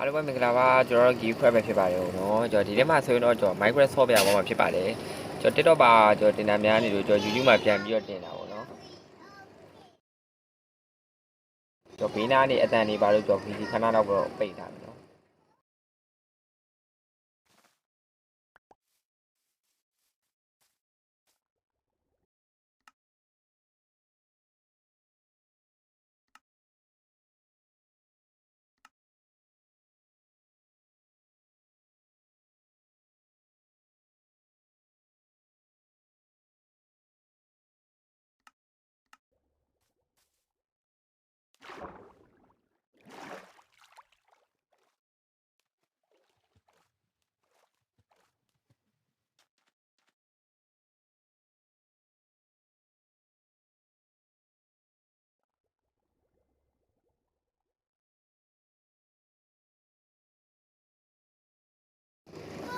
အားလုံးပဲမင်္ဂလာပါကျွန်တော်တို့ Geek Prep ပဲဖြစ်ပါတယ်เนาะကျွန်တော်ဒီထဲမှာဆိုရင်တော့ကျွန်တော် Microsoft ပြပေါ်မှာဖြစ်ပါတယ်ကျွန်တော် TikTok ပါကျွန်တော်တင်တာများနေလို့ကျွန်တော် YouTube မှာပြန်ပြီးတော့တင်တာပေါ့เนาะကျွန်တော်ဘေးနားနေအတန်နေပါလို့ကျွန်တော် VC ခဏတော့ပိတ်ထားတယ်เนาะ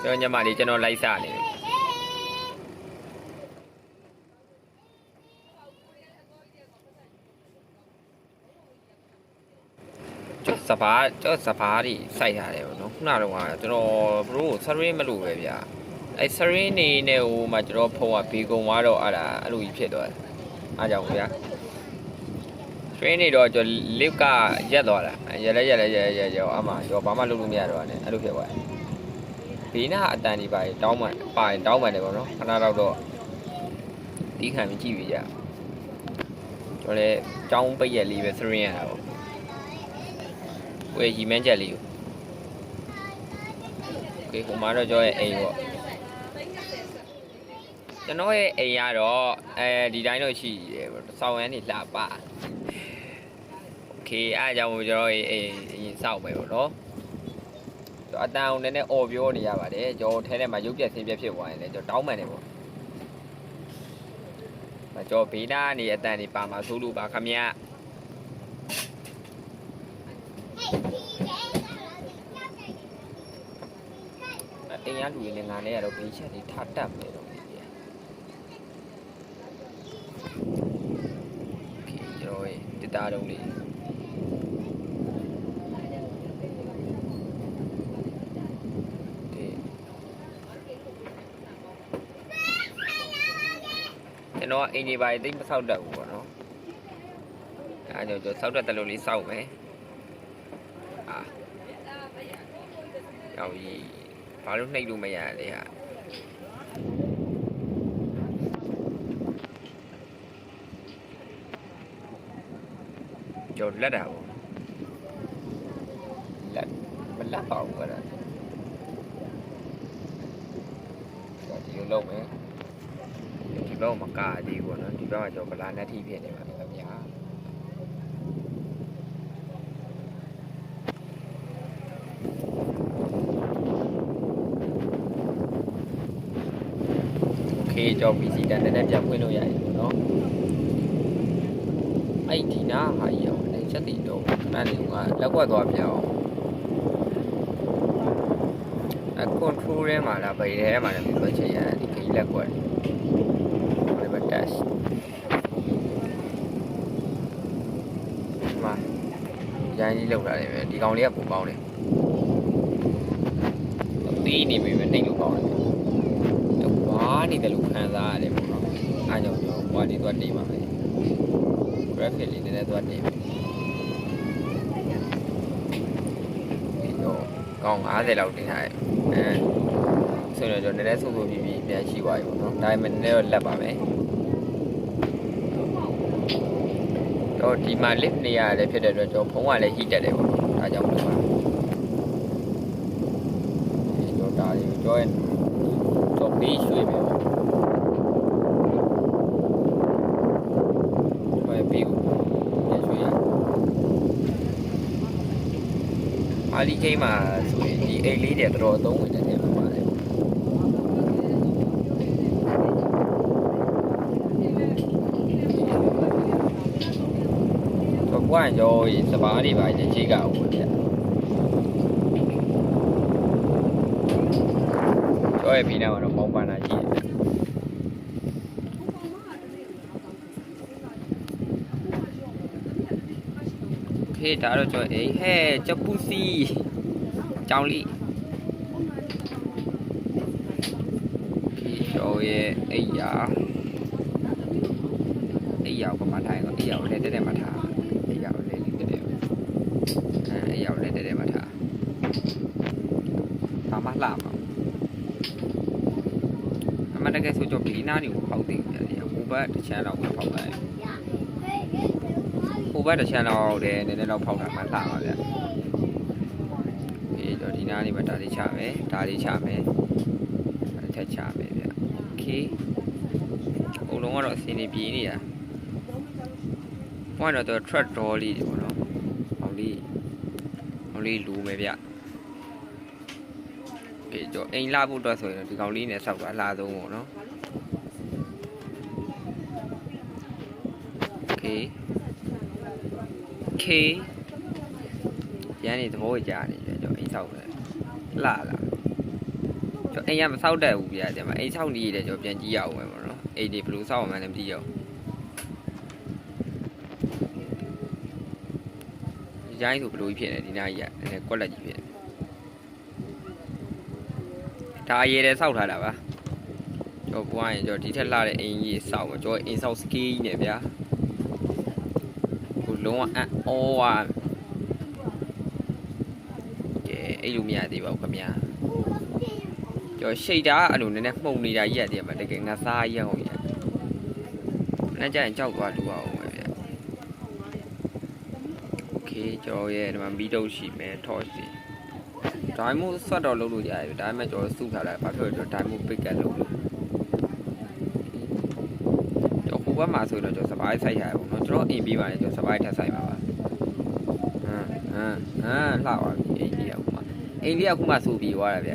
ကျွန်တော်ညမလေးကျွန်တော်လိုက်စနေတယ်စပါးတွေစိုက်ရတယ်ပေါ့နော်ခုနကတော့ကျွန်တော်ဘရိုဆရင်းမလို့ပဲဗျာအဲဆရင်းနေနဲ့ဟိုမှာကျွန်တော်ဖုန်းကဘေကုံသွားတော့အဲ့လိုကြီးဖြစ်သွားတယ်အားကြောင့်ဗျာဆရင်းနေတော့ကျွန်တော်လစ်ကရက်သွားတာရက်အမှရောဘာမှလုပ်လို့မရတော့နဲ့အဲ့လိုဖြစ်သွားတယ်ဘေးနာအတန်ဒီပါတောင်းမှတယ်ပေါ့နော်ခဏတော့တီးခံပြီးကြည့်ပြကြကျွန်တော်လည်းကြောင်းပိတ်ရက်လေးပဲဆရင်းရတာပေါ့ဝယ်ရီမန်းချက်လေးကိုโอเคဟိုမှာတော့ကျွန်တော်ရဲ့အိမ်ပေါ့ကျွန်တော်ရဲ့အိမ်ကတော့ဒီတိုင်းတော့ရှိတယ်ပေါ့စောင်းရမ်းနေလှပโอเคအားကြောင့်ကျွန်တော်ရဲ့အိမ်စောက်ပဲပေါ့နော်ကျွန်တော်အတန်အောင်နဲ့အော်ပြောနေရပါတယ်ကျွန်တော်ထဲထဲမှာရုပ်ပြက်ဆင်းပြက်ဖြစ်သွားရင်လည်းကျွန်တော်တောင်းပန်တယ်ပေါ့ကျွန်တော်ဘေးနားနေအတန်နေပါမှာသို့လို့ပါခမရအိမ်ရလူတွေနဲ့ငါနဲ့ရတော့ဘေးချက်တွေထားတတ်မယ်တော့ဒီโอเคကျွန်တော်တစ်တားတုံးလေးကျွန်တော်အိမ်ကြီးပါတိတ်မဆောက်တတ်ဘူးပေါ့နော်အဲကြောင့်ကျွန်တော်ဆောက်တတ်တယ်လို့လေးဆောက်မယ်ရောက်ကြီးဘာလို့နှိပ်လို့မရလဲဟာကျော်လက်တာပေါ့လက်မလက်ပါဘူးကွာဒီလိုလုပ်မယ်ဒီဘက်မှာကားသေးပေါ့နော်ဒီဘက်ကကျော်ဗလာနဲ့ထိဖြစ်နေပါခင်ဗျာကျော် PC တန်တဲ့ပြန်ဖွင့်လို့ရတယ်ပေါ့နော်အဲ့ဒီနာဟာကြီးအောင်အဲ့ချက်တီတော့ခဏလေးကလက်ကွက်သွားပြအောင်အ control ထဲမှာလားဗေးထဲမှာလည်းပြချင်ရတယ်ဒီခကြီးလက်ကွက်ဒီမှာ test မှာရန်ကြီးလောက်လာတယ်ပဲဒီကောင်လေးကပုံပေါင်းတယ်တီးနေပြီပဲနှိမ့်လို့ပေါင်းတယ်နေတယ်လို့ခံစားရတယ်ပေါ့နော်အားကြောင့်ကျွန်တော်ဟိုဒီသွားနေပါမယ် graphic လေးနည်းနည်းသွားနေပြီဒီတော့ကောင်း50လောက်တင်ထားတယ်ဆိုတော့ကျွန်တော်နည်းနည်းဆိုးပြီးပြန်ရှိသွားပြီပေါ့နော်ဒါပေမဲ့နည်းနည်းတော့လက်ပါမယ်တော့ဒီမှာ lift နေရတယ်ဖြစ်တဲ့အတွက်ကျွန်တော်ဖုန်းကလည်း heat တက်တယ်ပေါ့ဒါကြောင့်လို့ပါကျွန်တော်ဒါလေးကြောရင်တော့ဘေးရွှေ့မယ်ပေါ့ဘေးကိုရွှေ့ရအာလီကိန်းမှာဆိုရင်ဒီအိတ်လေးတွေတော်တော်အသုံးဝင်တယ်မှာပါတယ်တော့ဘွားရောစပါးတွေပါခြေကအောင်ပေါ့ဗျကျော်ရဲ့ပြီးနားမှာတော့ပေါင်းပန်းတာရှိတယ်ခေဒါတော့ကျွန်တော်အိမ်ဟဲ့ချက်ပူစီ ကြောင်လေးဒီကျော်ရဲ့အိယာကမှထိုင်တော့အိယာကိုလည်းတက်မှာထားအိယာကိုလည်းတက်အိယာကိုလည်းတက်မှာထားဘာမှလှမှာအမှန်တကယ်ဆိုတော့ဒီနားတွေကိုပေါက်သိတယ်ဟိုဘက်တစ်ချမ်းတော့ပေါက်တယ်ဟိုဘက်တစ်ချမ်းတော့တယ်နည်းနည်းတော့ပေါက်တာမှလှပါဗျဒီတော့ဒီနားလေးမှာဒါလေးချမယ်တစ်ချက်ချမယ်ဗျโอเคအုံလုံးကတော့အစင်းနေပြေးနေတာဟိုကတော့ track door လေးတွေပေါ့နော်ဟောင်းလေးလူမယ်ဗျဒီတော့အိမ်လာဖို့အတွက်ဆိုရင်ဒီကောင်လေးနဲ့စောက်တာအလားဆုံးပေါ့နော်โอเคရန်နေသဘောကျနေတယ်ကျွန်တော်အိမ်စောက်တယ်လာကျွန်တော်အိမ်ကမစောက်တတ်ဘူးဗျာဒီမှာအိမ်စောက်နေရတယ်ကျွန်တော်ပြန်ကြည့်ရအောင်ပဲပေါ့နော်အိမ်ဒီဘယ်လိုစောက်အောင်မှလည်းမသိရဘူးရိုင်းဆိုဘယ်လိုဖြစ်နေဒီနားကြီးကနည်းနည်းကွက်လက်ကြီးဖြစ်ဒါအရေးတယ်စောက်ထားတာပါကျွန်တော်ပွားရင်ကျွန်တော်ဒီထက်လှတဲ့အိမ်ကြီးစောက်မှာကျွန်တော်အိမ်စောက်စကေးကြီးနဲ့ဗျာကိုလုံးဝအော်ဝါကဲအဲ့လိုမရသေးပါဘူးခင်ဗျာကျွန်တော်ရှိတ်တာအဲ့လိုနည်းနည်းမှုန်နေတာကြီးရတယ်မှာတကယ်ငါစားရအောင်ရအဲ့ကြရင်ကြောက်သွားတူအောင်ပဲဗျာโอเคကျွန်တော်ရဲ့ဒီမှာမီးတုပ်ရှိမယ်ထော့ရှိဒိုင်းမို့ဆွတ်တော့လုပ်လို့ရတယ်ဒါပေမဲ့ကျွန်တော်စုထားလိုက်ဘာဖြစ်လို့ဒိုင်းမို့ပိတ်ကတ်လုပ်လို့ကျွန်တော်ဟိုဘက်မှာဆိုတော့ကျွန်တော်စပိုင်းဆိုင်ရတယ်ပေါ့နော်ကျွန်တော်အိမ်ပြီးပါလေကျွန်တော်စပိုင်းထပ်ဆိုင်ပါပါလှပါပြီအိမ်လေးကခုမှစူပြီးသွားတယ်ဗျ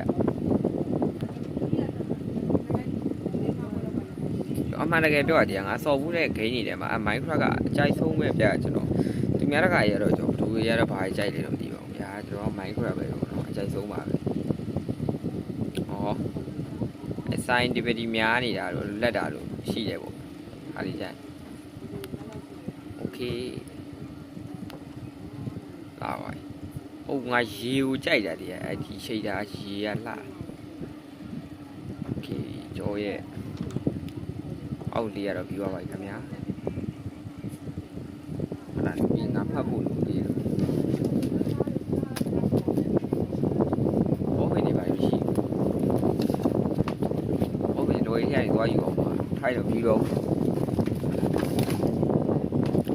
အမှန်တကယ်ပြောရရင်ငါစော်ဘူးတဲ့ဂိမ်းနေတယ်မှာMinecraftကအကြိုက်ဆုံးပဲဗျကျွန်တော်သူများတကရတော့ကျွန်တော်ဒူရရတော့ဘာကြိုက်လဲတော့မသိပါဘူးဗျာကျွန်တော်Minecraftပဲပေါ့နော်အကြိုက်ဆုံးပါပဲscientific များနေတာတော့လက်တာတော့ရှိတယ်ပေါ့အားလေးကြိုက်โอเคလာပါဟုတ်ငါရေကိုကြိုက်တာတည်းအဲ့ဒီရှိတာရေရလှโอเคကျော်ရဲ့အောက်လေးကတော့ပြီးသွားပါပြီခင်ဗျာအဲ့ဒါဒီငါဖတ်ဖို့လို့ဒီလိုဘောဝင်နေပါပြီရှိဘောဝင်တော့ရိုက်သွားယူအောင်ပါထိုက်တော့ပြီးတော့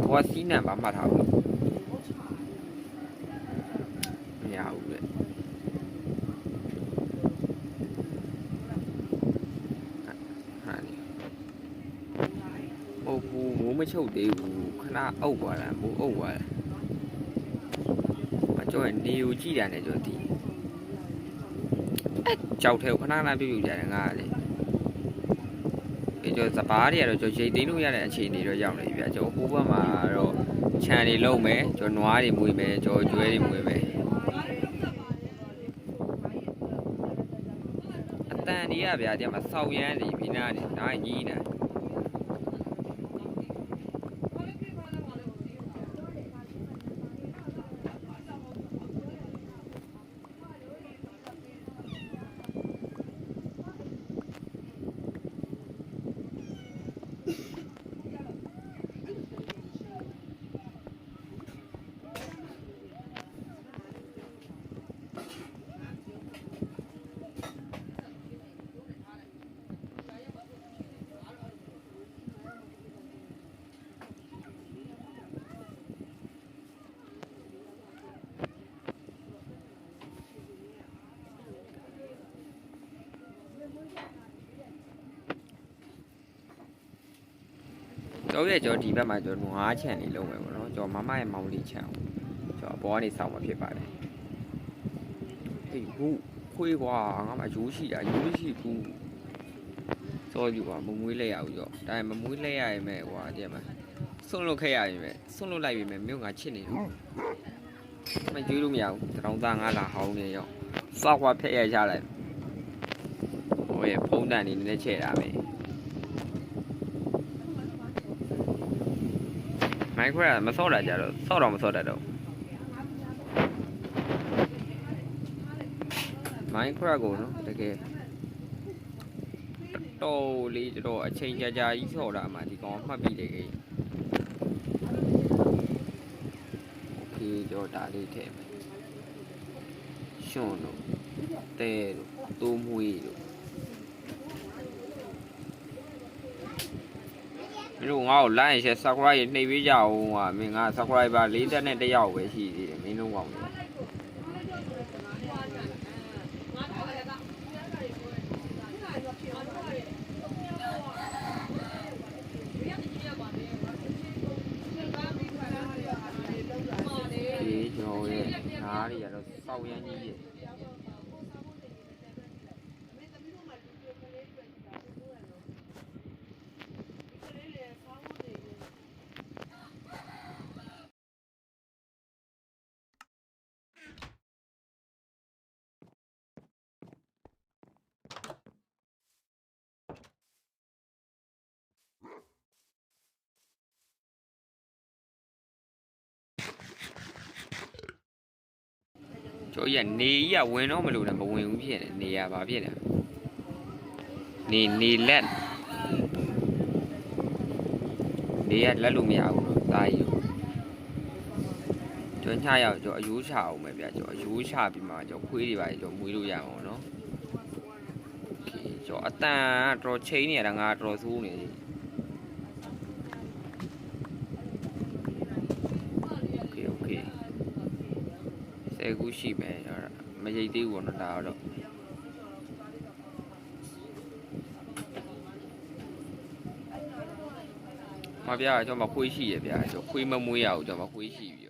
ဘောစီးနံပါမှတ်ထားဘူးမရဘူးလေမိုးမချုပ်သေးဘူးခဏအုပ်သွားတာမိုးအုပ်သွားတာမကြောက်ရင်နေကိုကြည့်တာနဲ့ကြောက်တည်ကြောက်ထဲကိုခဏပြုတ်ကြတယ်ငါကလေဒီကြောစပားတွေကတော့ကြောရိတ်သိမ်းလို့ရတဲ့အခြေအနေတော့ရောက်နေပြီဗျာကြောဟိုဘက်မှာတော့ခြံတွေလုံးမယ်ကြောနွားတွေမွေးမယ်ကြောကျွဲတွေမွေးမယ်အတန်တွေကဗျာဒီမှာစောက်ရမ်းနေပြီးနားနေဒါကြီးနေကျော်ရဲ့ကျော်ဒီဘက်မှာကျော်နွားချံလေးလုံးမယ်ပေါ့နော်ကျော်မမရဲ့မောင်လေးချံကျော်အပေါ်ကနေစောင့်မှာဖြစ်ပါတယ်ဟေးဟုတ်ခွေးကွာငါမှရိုးရှိတာရိုးရှိဘူးစောယူပါမမွေးလဲရအောင်ကျော်ဒါပေမဲ့မမွေးလဲရရင်မဲ့ကွာတည်းမှာဆွန့်လွတ်ခဲ့ရရင်မဲ့ဆွန့်လွတ်လိုက်ပြီမဲ့မြို့ငါချစ်နေတော့မကျွေးလို့မရဘူးတောင်သားငါလာဟောင်းနေရောစောက်ကွာဖက်ရရလိုက်ဟိုရဲ့ဖုံးတန်နေနည်းနည်းချဲ့တာပဲMinecraft မစော့တာကြတော့စော့တော့မစော့တတ်တော့ Minecraft ကိုနော်တကယ်တော်လေးကျွန်တော်အချိန်ကြာကြာကြီးဆော့တာမှဒီကောင်မှတ်ပြီးတယ်ကြီးโอเคကျွန်တော်ဒါလေးထည့်မယ်ရှွန့်တို့တဲတို့တိုးမွေးတို့မင်းတို့ငါ့ကို like and share subscribe နှိပ်ပေးကြအောင်ကွာမင်းငါ subscriber 40နဲ့1ယောက်ပဲရှိသေးတယ်မင်းတို့ကောင်တွေဒီကျွန်တော်ရဲ့ဓာတ်တွေကတော့စောက်ရမ်းကြီးရဲ့ကျော်ရနေရဝင်တော့မလို့လည်းမဝင်ဘူးဖြစ်နေနေရပါဖြစ်နေနေလက်နေရလက်လို့မရဘူးတော့တာကြီးကျော်ညရောက်ကျော်အယိုးချအောင်ပဲဗျာကျော်အယိုးချပြီးမှကျော်ခွေးတွေပါကျော်မွေးလို့ရအောင်နော်โอเคကျော်အတန်တော်ချိန်နေရတာငါတော်ဆိုးနေโอเค10ခုရှိမယ်မရိတ်သေးဘူးတော့ဒါတော့မပြကျွန်တော်မခွေးရှိရဗျာကျွန်တော်ခွေးမမွေးရအောင်ကျွန်တော်မခွေးရှိပြီ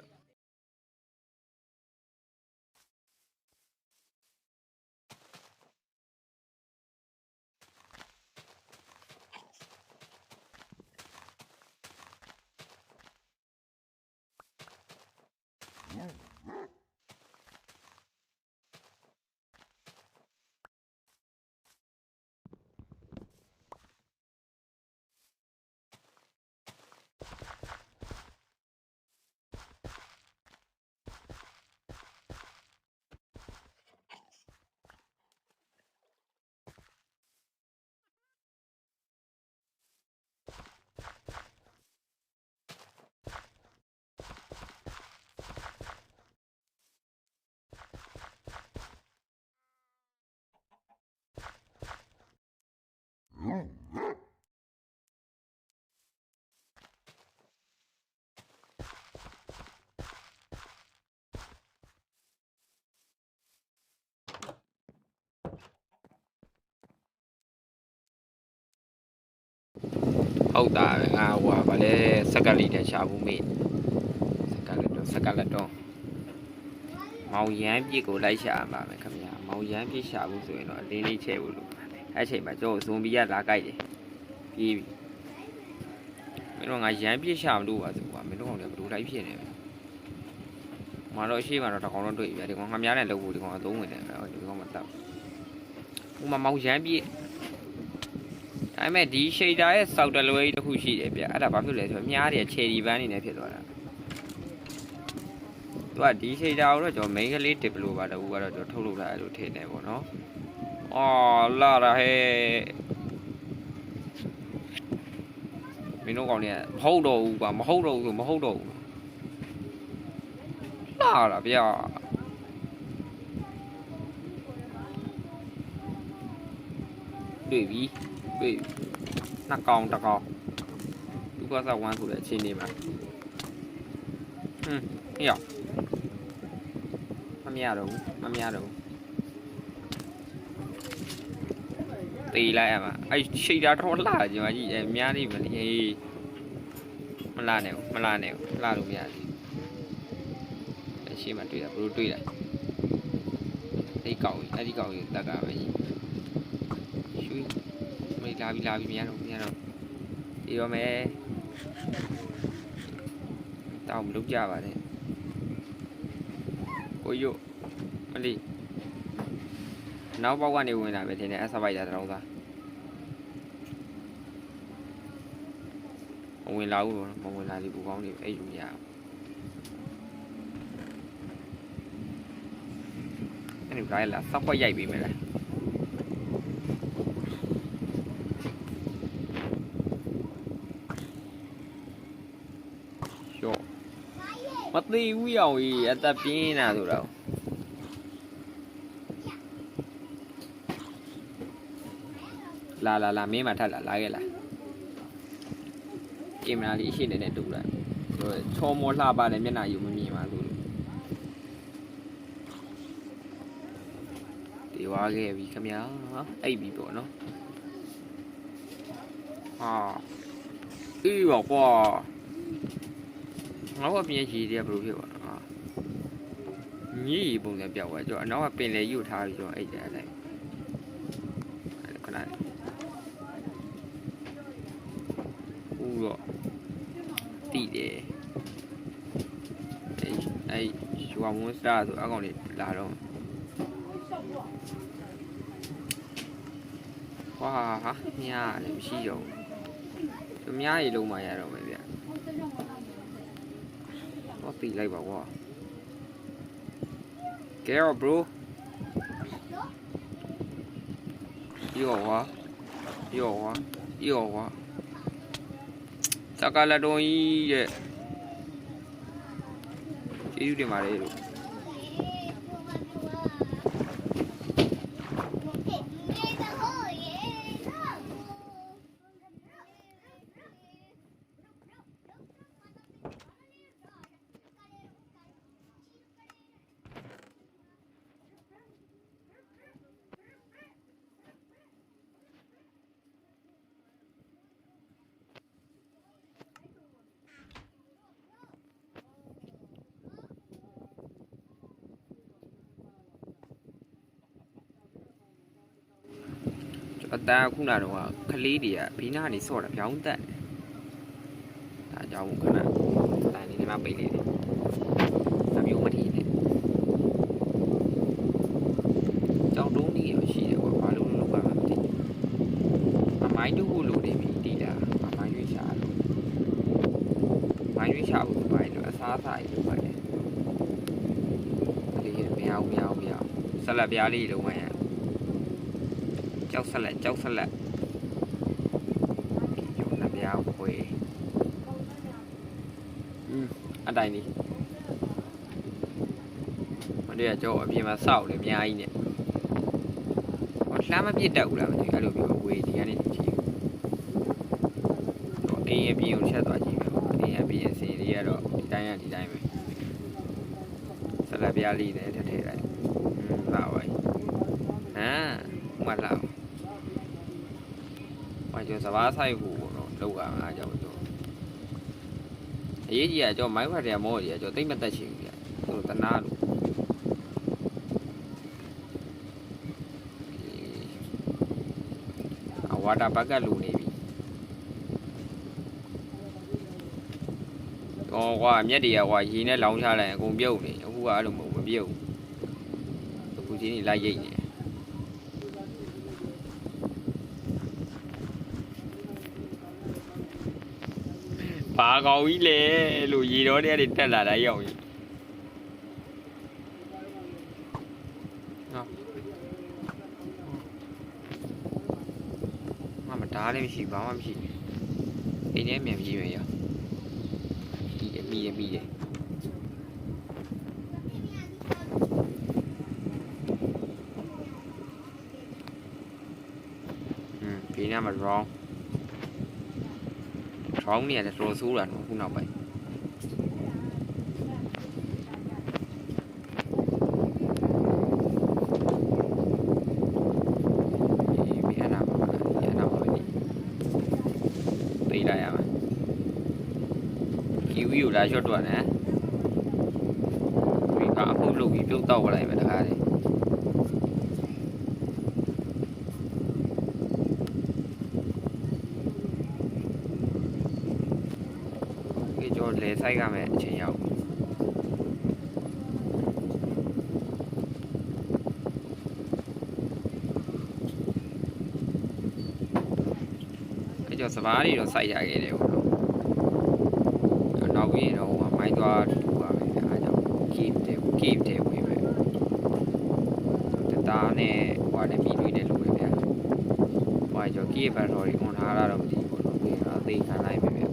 ဟုတ်တာပဲငါဟိုပါလေစက်ကလေးတရှာဘူးမေးစက်ကလက်တော့မောင်ရမ်းပြစ်ကိုလိုက်ရှာပါမယ်ခင်ဗျာမောင်ရမ်းပြစ်ရှာဘူးဆိုရင်တော့အတင်းလေးချဲဖို့လို့အဲ့ချိန်မှာကျွန်တော်ဇွန်ဘီကလာကြိုက်တယ်ပြီးပြီမင်းတို့ငါရမ်းပြစ်ရှာမလို့ပါဆိုကွာမင်းတို့ကောင်လည်းဘယ်လိုလိုက်ဖြစ်နေလဲမတော်ရှိမှတော့တကောင်တော့တွေ့ပြီဒီကောင်ငါများနဲ့လုပ်ဖို့ဒီကောင်အသုံးဝင်တယ်ဒီကောင်မတောက်ဟိုမှာမောင်ရမ်းပြစ်ဒါပေမဲ့ဒီ shader ရဲ့ software လွယ်ကြီးတစ်ခုရှိတယ်ဗျအဲ့ဒါဘာဖြစ်လဲဆိုတော့မြားတွေ cherry ဘန်းနေနဲ့ဖြစ်သွားတာသူကဒီ shader ကိုတော့ကျွန်တော် main ကလေး developer တခုကတော့ကျွန်တော်ထုတ်လုပ်ထားတယ်လို့ထင်တယ်ပေါ့နော်အော်လာရဟဲ့မင်းတို့ကောင်တွေကမဟုတ်တော့ဘူးကွာမဟုတ်တော့ဘူးဆိုမဟုတ်တော့ဘူးလာတာဗျတွေ့ပြီနှစ်ကောင်တစ်ကောင်သူကစားဝမ်းဆိုတဲ့အချိန်လေးမှာဟင်းမမြတော့ဘူးตีလိုက်ရမှာအဲ့ရှိတာတော့လှကြမှာကြီးအများကြီးမလီမလာနဲ့ဘူးလှလို့မရဘူးအရှိမှတွေ့တာဘလို့တွေ့တာအဲ့ဒီကောင်ကြီးတက်ကပဲကြီးရွှေမိလာပြီမရတော့ဒီရောမယ်တောင်းမလုပ်ကြပါနဲ့ကိုယိုမလီနောက်ပေါက်ကနေဝင်လာပဲထင်တယ်အဆပိုက်တာတောင်းသားမဝင်လာဘူးတော့မဝင်လာသေးဘူးကောင်းနေအဲ့ယူရအောင် ဒီလိုက်လာစောက်ခွက်ရိုက်ပေးမယ်လားရောမသိဘူးရောင်ကြီးအသက်ပြင်းနေတာဆိုတော့လာမင်းမထက်လာခဲ့လားကင်မရာလေးအရှိနေတူလာချောမောလှပါနဲ့မျက်နှာယူမမြင်ပါဘူးဒီဝါခဲ့ပြီခင်ဗျာအိပ်ပြီပေါ့နော်ဟာအေးပါကွာငါ့ဘပြင်းကြီးတွေကဘယ်လိုဖြစ်ပါလဲညီပုံစံပြောက်သွားကျွန်တော်အနောက်ကပင်လေယူထားပြီးကျွန်တော်အိတ်တယ်အဲ့ဒါခဏဦးတော့တိတယ်အဲ့ရွာမွန်စတာဆိုအကောင်လေးလာတော့ဝါဟာမြားလည်းမရှိတော့ဘူးမြားရီလုံးမှရတော့မယ်ဗျတော့တိလိုက်ပါကွာကဲရော bro ယောဝါစကားလာတော့ကြီးတဲ့ကျေးဇူးတင်ပါတယ်လို့အတန်းခုနတော့ကလေးတွေကဘီနာနေဆော့တာပြောင်းတက်ဒါကြောင့်ခဏတိုင်းနေမှာပိတ်နေတယ်အမျိုးမထီးနေကြောင်တုံးကြီးရရှိတယ်ကွာဘာလို့လုပ်ပါမသိမမိုင်းတို့လို့နေပြီတီးတာမမိုင်းရွေးချလို့မိုင်းရွေးချဖို့ပိုင်းတော့အစားအစာကြီးလုပ်ပါတယ်ဒီမရဘူးဆက်လက်ပြားလေးလုံးဝရကြောက်ဆက်လက်ကျောင်းနှပြားခွေအတိုင်းဒီမနေ့ကကြောက်အပြင်မှာစောက်တယ်အများကြီးနဲ့ဟောလှမ်းမပြစ်တတ်ဘူးလားမသိဘူးအဲ့လိုပြောဝေးဒီကနေကြည့်တော့အိမ်အပြင်ကိုချက်သွားကြည့်မယ်အိမ်အပြင်စီတွေကတော့ဒီတိုင်းပဲဆက်လက်ပြားလေးနဲ့ထည့်လိုက်လာပါမလာဘာကြောင့်စဘာဆိုင်ဖို့တော့လောက်ကအားကြောင့်တော့အရေးကြီးကကြောင့်မိုင်းဖတ်တယ်မော်ကြီးကကြောင့်တိတ်မတက်ချင်ဘူးပြသူတို့တနာလို့ဝါတာဘက်ကလူနေပြီတော့ကွာမြက်တွေကကွာရေနဲ့လောင်းချလိုက်အကုန်ပြုတ်နေအခုကအဲ့လိုမဟုတ်မပြုတ်အခုချင်းကြီးလိုက်ရိတ်နေဘာကောင်းကြီးလဲလို့ရေတော်တဲ့တွေတက်လာတာရောက်ရင်မဓာတ်လည်းမရှိဘာမှမရှိအိမ်ထဲမြန်ပြေးမယ်ရောက်ပြီးတယ်ဒီနေ့မှာ wrong ထောင်းနေရတယ်တော်ဆိုးတာနော်ခုနောက်ပိုင်းဒီအနာပါပဲဒီပေးလိုက်ရမယ်ကီဝီကိုလာရှော့တော့တယ်ဒီကအမှုလုပ်ပြီးပြုတ်တော့လိုက်မယ်တခါလေကျော်လေဆိုင်ကမဲ့အချိန်ရောက်ကျော်စပါးတွေတော့စိုက်ရခဲ့တယ်ပေါ့နော်နောက်ပြီးတော့မိုင်းသွားတူပါပဲအားကြောင့် keep တယ်ဝင်ပဲ တာနဲ့ဟိုနဲ့ပြီးတွေ့တယ်လို့ပဲဗျာဟိုကျော်ကြီးဘတ်တော်ကြီးခွန်ထားတာတော့မသိဘူးတော့ဒီအသေးခံလိုက်ပြီဗျာ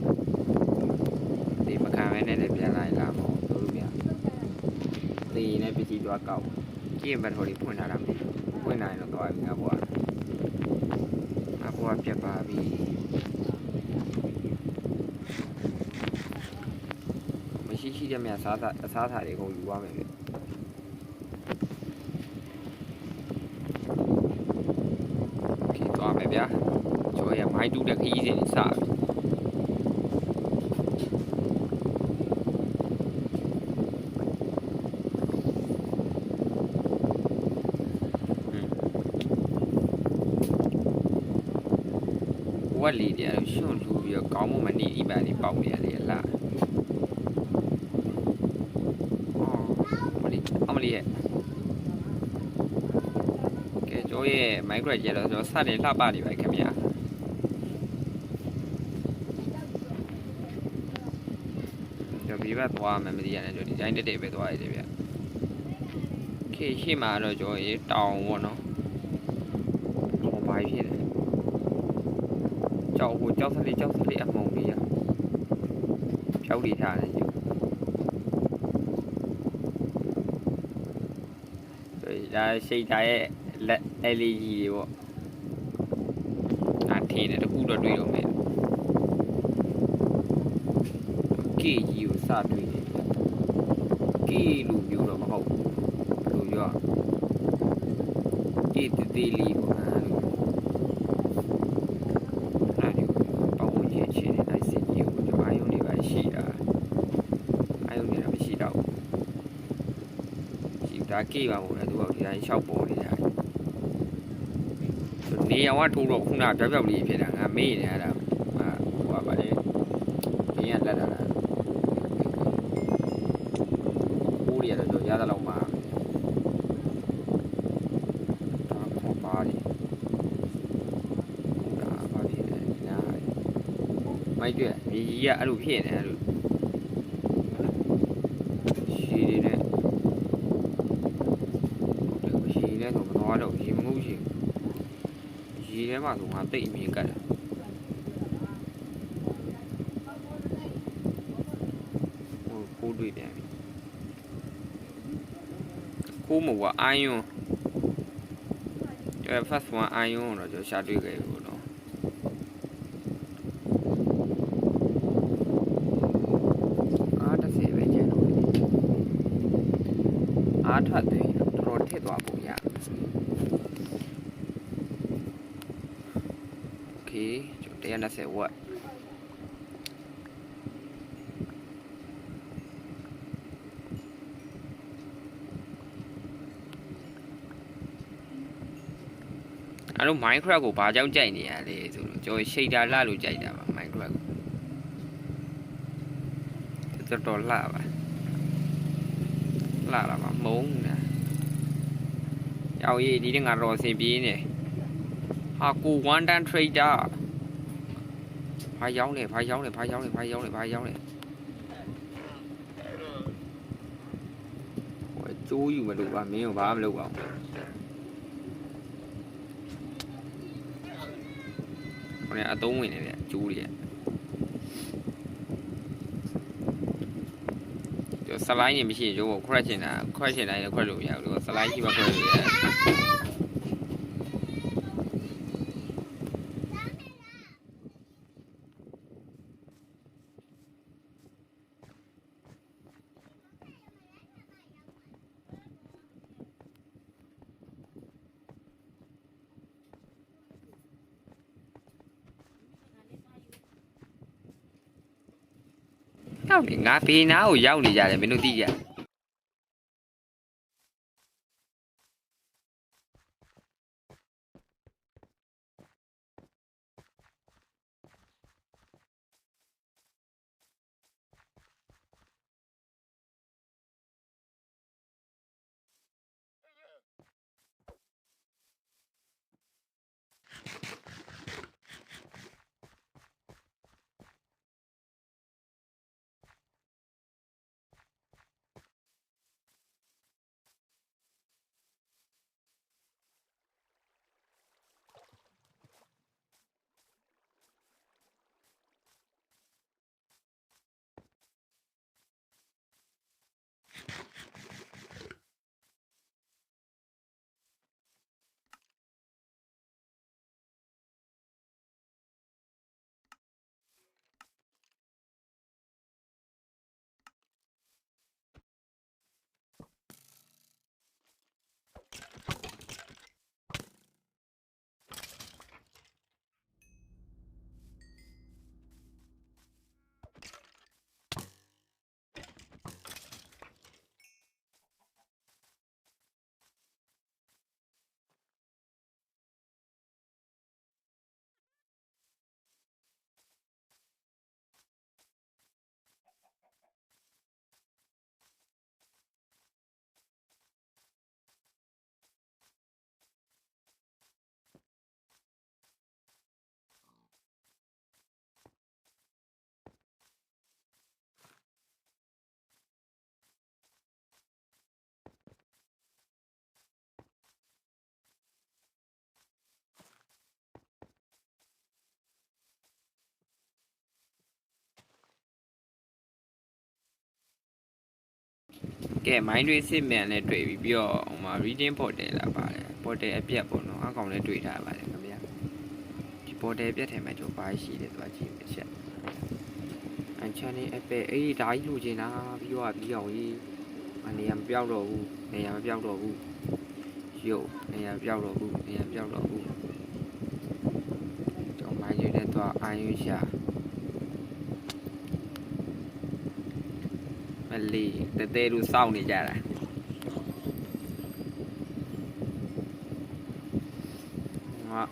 ဒီမခံမဲနဲ့လည်းပြန်လိုက်လာမဟုတ်တို့ဗျာဒီနဲ့ပစ္စည်းတော့ကောက်ကြီးဘတ်တော်ကြီးဖွင့်ထားတာမသိဘူးဖွင့်နိုင်တော့သွားပြီငါဘွားပြတ်ပါပြီမရှိတဲ့မြတ်အစားအစာတွေအကုန်ယူသွားမယ်ဗျโอเคသွားမယ်ဗျာကျော်ရမိုင်းတူးတဲ့ခရီးစဉ်စပြီဝက်လီတရားရှွန့်လူပြီးတော့ကောင်းမမနေဒီပန်လေးပေါက်နေရလေလားအမလီရဲ့ကဲကျော်ရဲ့ Minecraft ကျတော့ကျွန်တော်စတင်လှပနေပါခင်ဗျာကျွန်တော်ဒီဘက်သွားမယ်မသိရတယ်ကျွန်တော်ဒီတိုင်းတက်ပဲသွားရတယ်ဗျခေရှိမှာတော့ကျော်ရေတောင်ပေါ့နော်ဟောဘာဖြစ်လဲကြောက်စလေးအမုံလေးရဖြောက်လေးထားတယ်ယူဒါရှိတ်ထားရဲ့လက် LED တွေပေါ့အထင်းနဲ့တခုတော့တွေ့တော့မယ်ကေကြီးကိုစတွေ့တယ်ကေလူမျိုးတော့မဟုတ်ဘူးလို့ပြောကေတေးလေးပေါ့ဒါကေးပါမို့လဲသူကဒီတိုင်းလျှောက်ပေါ်နေကြတယ်နေရောင်ကထိုးတော့ခုနပြောက်လေးဖြစ်တာငါမေ့နေရတာဟိုပါလေဘင်းကလက်လာတာဟိုးရတော့ရသလောက်မှာဒါခေါ်ပါလေဒါပါဖြစ်တယ်ညာမိုက်ကြည့်မြေကြီးကအဲ့လိုဖြစ်နေအဲ့လိုတော့ရေမငုံရှင်ရေထဲမှာဆိုငါတိတ်အမြင်ကတ်တယ်ဟိုတွေ့ပြန်ပြီကိုမကအာယွန်းfirst one အာယွန်းတော့ကျွန်တော်ရှာတွေ့ခဲ့ပြီပေါ့နော်အား30ပဲကျန်တော့အားထွက်တယ်တော်ထည့်သွားပုံရ120 watt အဲ့လို Minecraft ကိုဘာကြောင့်ကြိုက်နေရလဲဆိုတော့ကျွန်တော် shader လှလို့ကြိုက်တာပါ Minecraft ကိုတော်လှပါလှလာပါမုန်းနေတာရောက်ရေးဒီငါတော့အဆင်ပြေနေဟာကို one time traderဘာရောက်လဲကျိုးယူမလို့ပါမင်းကိုဘာမလုပ်ပါဘူးဟိုအသုံးဝင်နေတယ်ကျိုးတွေကျော်စလိုင်းနေမရှိရင်ကျိုးကိုခွက်ချင်တိုင်းခွက်လို့မရဘူးစလိုင်းရှိမှခွက်လို့ရတယ်ရောက်နေငါဘေးနားကိုရောက်နေကြတယ်မင်းတို့သိကြ ကဲ mind တွေစစ်မြန်နဲ့တွေ့ပြီးတော့ဟိုမှာ reading portal လာပါတယ် portal အပြတ်ပေါ့နော်အကောင်လည်းတွေ့ထားပါတယ်ခင်ဗျာဒီ portal ပြတ်ထဲမှာကျွန်တော်ဘာရှိတယ်သူကကြည့်မချက်အချမ်းနေအပဲအေးဒါကြီးလူချင်တာပြီးတော့ပြီးအောင်ကြီးနေရာမပြောက်တော့ဘူးနေရာမပြောက်တော့ဘူးရုပ်နေရာပြောက်တော့ဘူးနေရာပြောက်တော့ဘူးကျွန်တော် mind တွေနဲ့တော့အာယုရှာလေတဲလူစောင့်နေကြတာဟာ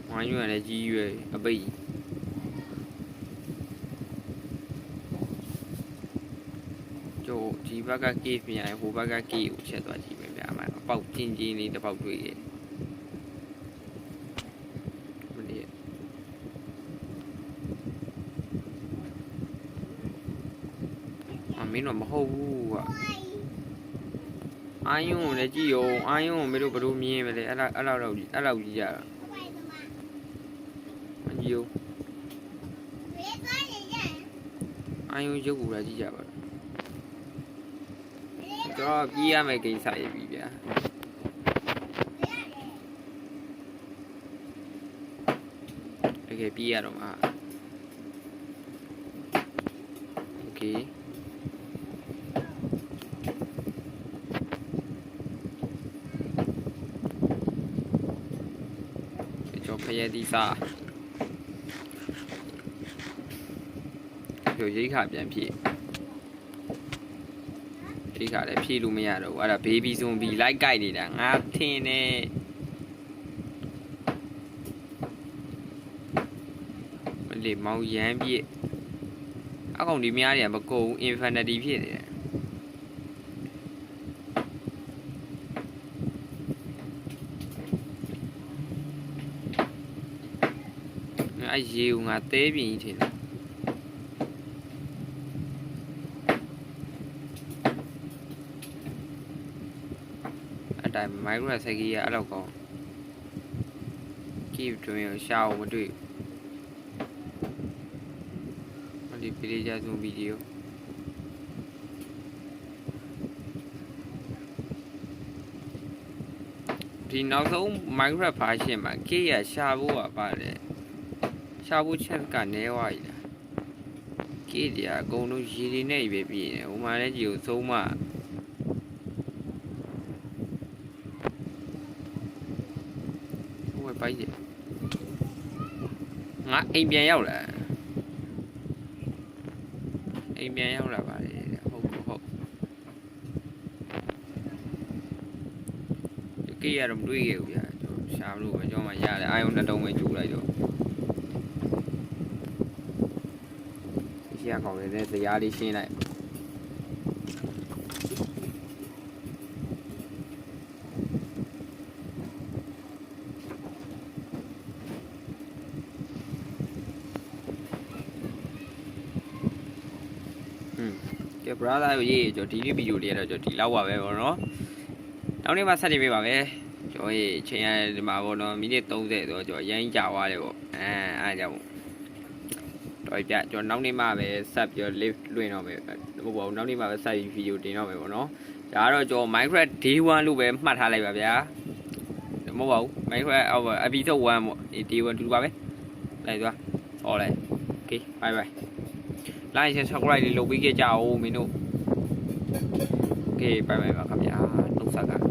ဝိုင်းရွယ်လည်းကြီးရွယ်အပိတ်ကျိုးဒီဘက်ကကေးပြန်ဟိုဘက်ကကေးကိုချက်သွားကြည့်ပဲဗျာအမအပေါက်ချင်းချင်းလေးတစ်ပေါက်တွေ့ရဲ့မင်းတော့မဟုတ်ဘူးကွာအာယုံကိုလည်းကြည့်ရောအာယုံကိုမင်းတို့ဘယ်လိုမြင်မလဲအဲ့လောက်ကြီးကြတာမကြည့်ရောအာယုံရုပ်ကိုလည်းကြည့်ကြပါတော့ပြေးရမယ့်ကိစ္စရပြီဗျာတကယ်ပြေးရတော့မှာโอเคဖရဲသီးစားပြိုရိတ်ခါပြန်ဖြည့်ရိတ်ခါလည်းဖြည့်လို့မရတော့ဘူးအဲ့ဒါဘေဘီဇွန်ဘီလိုက်ကြိုက်နေတာငါထင်နေမလေးမောင်ရမ်းပြည့်အကောင်ဒီများတွေကမကုန်ဘူး infinity ဖြစ်နေတယ်အဲ့ရေကိုငါတဲပြင်းကြီးထင်တယ်အဲ့တိုင်းမိုက်ခရိုဆက်ကြီးကအဲ့လောက်ကောင်း keep တွင်ရှာအောင်မတွေ့ဘူးဒီဗီဒီယိုဇွန်ဗီဒီယိုဒီနောက်ဆုံး Minecraft version မှာ K ရရှာဖို့ကပါတယ်ရှာဖို့ချက်ကနဲဝါကြီးလား K တရားအကုန်လုံးရေတွေနဲ့ပဲပြည်နေဟိုမှာလည်းကြီးကိုသုံးမဟိုပဲပိုက်တယ်ငါအိမ်ပြန်ရောက်လာအိမ်ပြန်ရောက်လာပါလေဟုတ်K ရတော့မတွေ့ခဲ့ဘူးဗျာရှာမလို့ပဲကျွန်တော်မှရတယ်အာယုံတစ်တုံးပဲကျူလိုက်တော့ရှေ့ကောင်လေးနဲ့ဇရားလေးရှင်းလိုက်ကဲ brother ရေးကျွန်တော်ဒီဗီဒီယိုလေးကတော့ကျွန်တော်ဒီလောက်ပါပဲပေါ့နော်နောက်နေ့မှဆက်ကြည့်ပေးပါမယ်ကျွန်တော်ရေးချိန်ရဒီမှာပေါ့နော်မိနစ်30ဆိုတော့ကျွန်တော်ရမ်းကြာသွားတယ်ပေါ့အားကြောင့်တော်ပြကျွန်တော်နောက်နေ့မှပဲဆက်ပြီး live လွှင့်တော့မယ်မဟုတ်ပါဘူးနောက်နေ့မှပဲဆက်ပြီးဗီဒီယိုတင်တော့မယ်ပေါ့နော်ဒါကတော့ကျွန်တော် Minecraft Day 1လို့ပဲမှတ်ထားလိုက်ပါဗျာမဟုတ်ပါဘူး Minecraft episode 1ပေါ့ဒီ Day 1တူပါပဲလိုက်သွားဟောလိုက် Okay bye bye like and subscribe လေးလုပ်ပေးကြအောင်မင်းတို့ Okay bye bye ပါခင်ဗျာနှုတ်ဆက်တာ